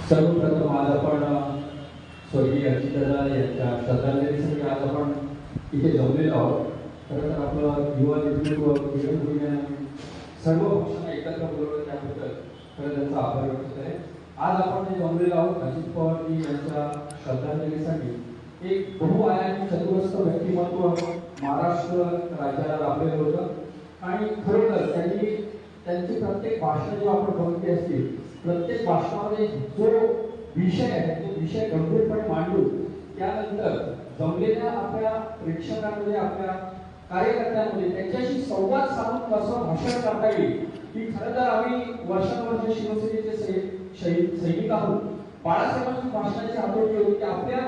सर्वप्रथम आज आपण स्वर्गीय अजितदादा यांच्या श्रद्धांजलीसाठी आज आपण इथे जमलेलो आहोत. खरं तर आपलं युवा नेतृत्व सर्व पक्षांना एकत्र बोलवलं त्याबद्दल खरं त्यांचा आभार व्यक्त आहे. आज आपण जे जमलेलो आहोत अजित पवारजी यांच्या श्रद्धांजलीसाठी एक बहुआयामी चतुरस्र व्यक्तिमत्व महाराष्ट्र राज्याला लाभलेलं होतं आणि खरोखर त्यांनी त्यांची प्रत्येक भाषण जेव्हा आपण बघितली असतील प्रत्येक भाषणामध्ये जो विषय आहे तो विषय गंभीरपणे मांडून त्यानंतर जमलेल्या आपल्या प्रेक्षकांमध्ये आपल्या कार्यकर्त्यांमध्ये त्यांच्याशी संवाद साधून कसं भाषण करता येईल की खरं तर आम्ही वर्षानुवर्ष शिवसेनेचे सैनिक आहोत. बाळासाहेबांची भाषणाची हातोटी होती की आपल्या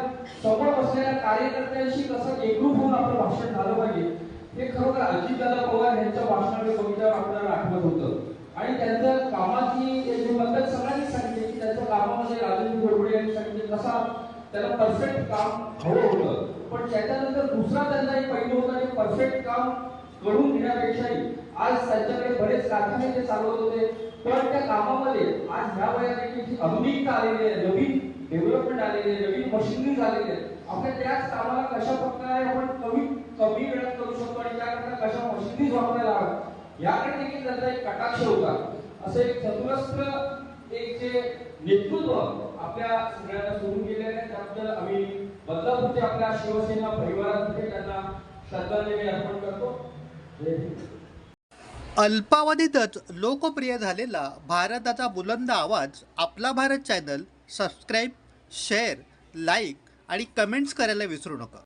समोर बसलेल्या कार्यकर्त्यांशी कसं एकरूप होऊन आपलं भाषण झालं पाहिजे. हे खरोखर अजितदादा पवार यांच्या भाषणाकडे बघितल्यावर आपल्याला आठवत होतं आणि त्यांच्या कामाची जी पद्धत सगळ्यांनी सांगितली की त्यांच्या कामामध्ये राजेंद्र गोडबोले यांनी सांगितले कसा त्याला परफेक्ट काम हवं होतं. पण त्याच्यानंतर दुसरा त्यांचा एक पैलू होता की परफेक्ट काम करून घेण्यापेक्षाही आज त्यांच्याकडे बरेच कारखाने ते चालवत होते पण त्या कामामध्ये आज ह्या वयात देखील आधुनिकता आलेली आहे, नवीन डेव्हलपमेंट आलेली आहे, नवीन मशिनरीज आलेली आहे. आपल्या त्याच कामाला कशा प्रकारे आपण कमी वेळात करू शकतो आणि त्याकरता कशा मशिनरीज वापरायला हव्यात याकडे देखील त्यांचा एक कटाक्ष होता. असं एक चतुरस्र एक जे नेतृत्व आपल्या सगळ्यांना सोडून गेलेलं आहे त्याबद्दल आम्ही बदलापूरचे आपल्या शिवसेना परिवारातर्फे त्यांना श्रद्धांजली अर्पण करतो. अल्पावधीतच लोकप्रिय झालेला भारताचा बुलंद आवाज आपला Bharat channel subscribe, share, like आणि कमेंट्स करायला विसरू नका.